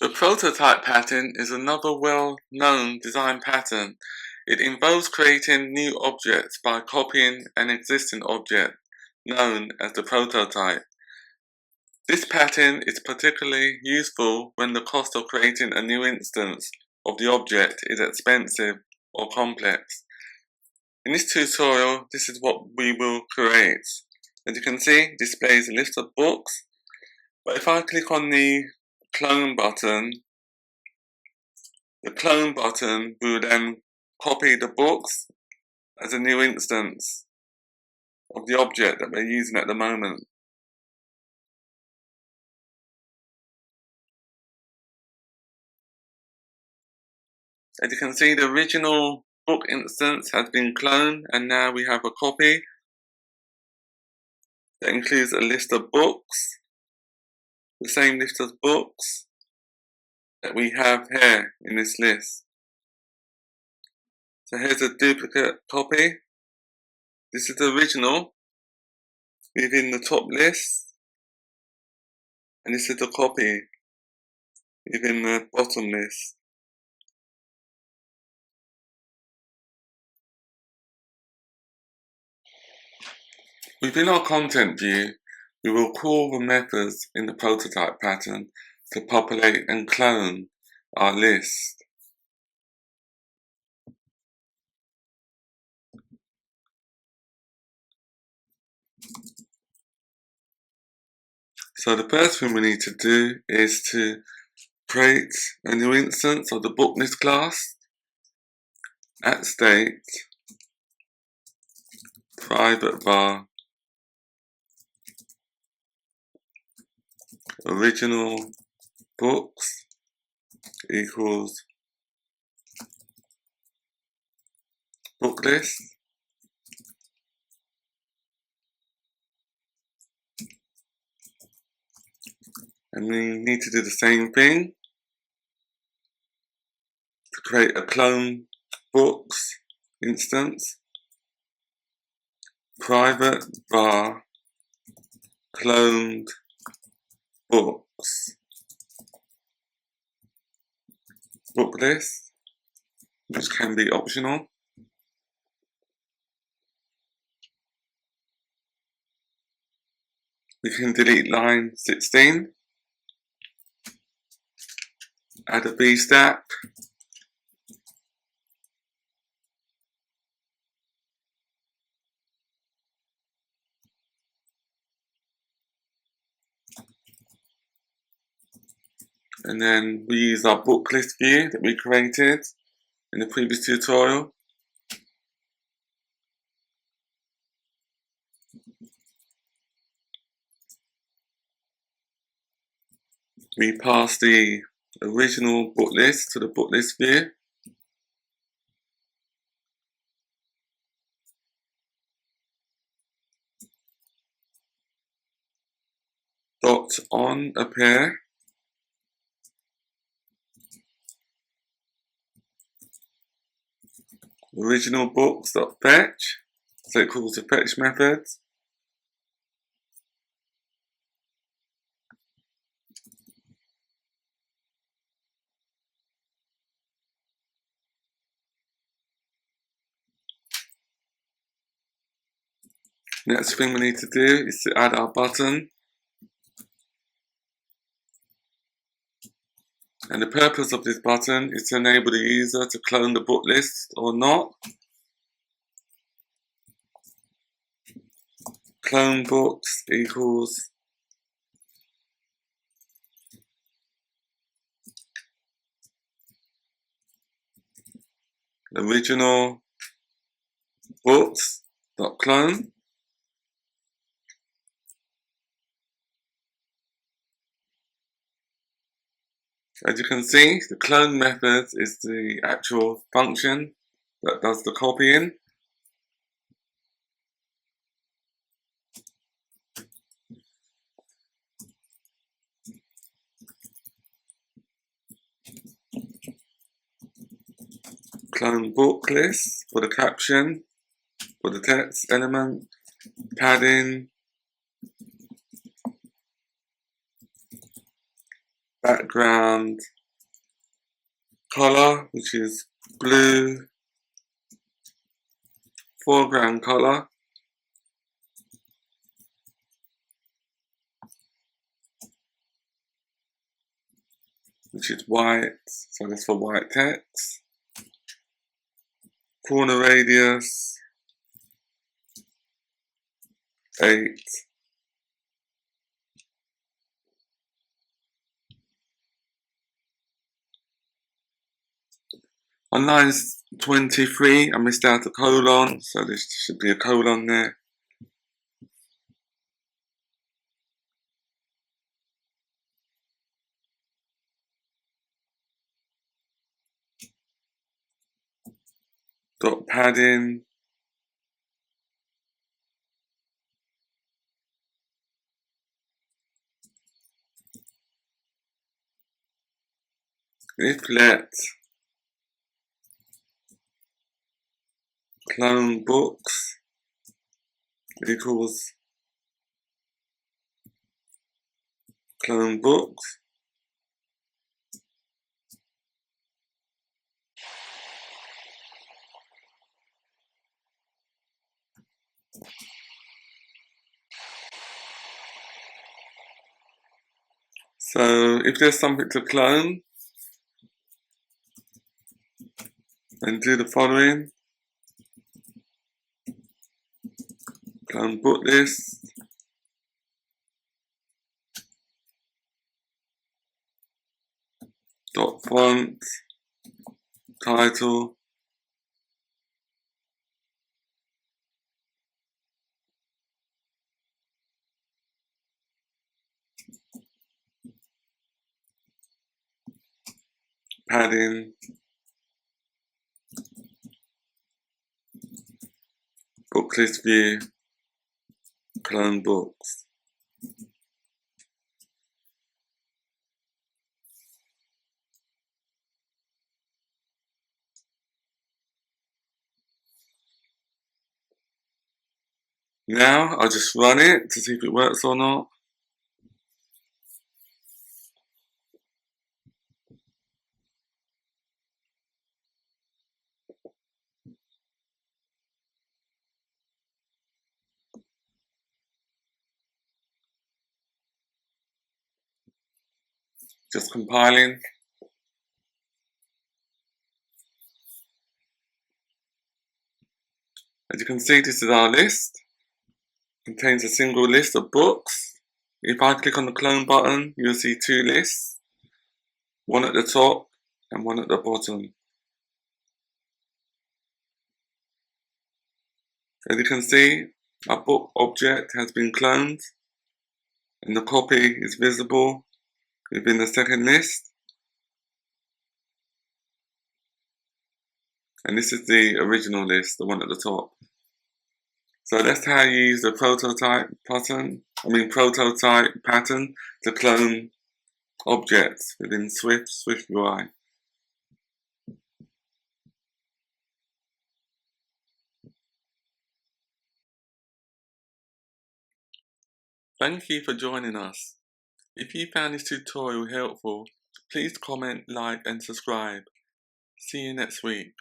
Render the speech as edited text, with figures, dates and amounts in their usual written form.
The prototype pattern is another well-known design pattern. It involves creating new objects by copying an existing object, known as the prototype. This pattern is particularly useful when the cost of creating a new instance of the object is expensive or complex. In this tutorial, this is what we will create. As you can see, it displays a list of books, but if I click on the clone button will then copy the books as a new instance of the object that we're using at the moment. As you can see, the original book instance has been cloned, and now we have a copy that includes a list of books, the same list of books that we have here in this list. So here's a duplicate copy. This is the original within the top list, and this is the copy within the bottom list. Within our content view, we will call the methods in the prototype pattern to populate and clone our list. So the first thing we need to do is to create a new instance of the book list class at state private var original books equals book list, and we need to do the same thing to create a clone books instance, private var cloned books book list, which can be optional. We can delete line 16, add a B stack, and then we use our book list view that we created in the previous tutorial. We pass the original book list to the book list view. Dot on appear. Original books dot fetch. So it calls the fetch method. Next thing we need to do is to add our button. And the purpose of this button is to enable the user to clone the book list or not. Clone books equals original books dot clone. As you can see, the clone method is the actual function that does the copying. Clone book list for the caption, for the text element, padding, background, color, which is blue, foreground color, which is white, so that's for white text, corner radius 8, on line 23 I missed out a colon, so there should be a colon there. Dot padding, if let clone books equals clone books, so if there's something to clone, then do the following: clone book list, dot font, title, padding, book list view, clone books. Now I'll just run it to see if it works or not. Just compiling. As you can see, this is our list. It contains a single list of books. If I click on the clone button, you'll see two lists, one at the top and one at the bottom. As you can see, our book object has been cloned and the copy is visible within the second list. And this is the original list, the one at the top. So that's how you use the prototype pattern to clone objects within Swift UI. Thank you for joining us. If you found this tutorial helpful, please comment, like and subscribe. See you next week.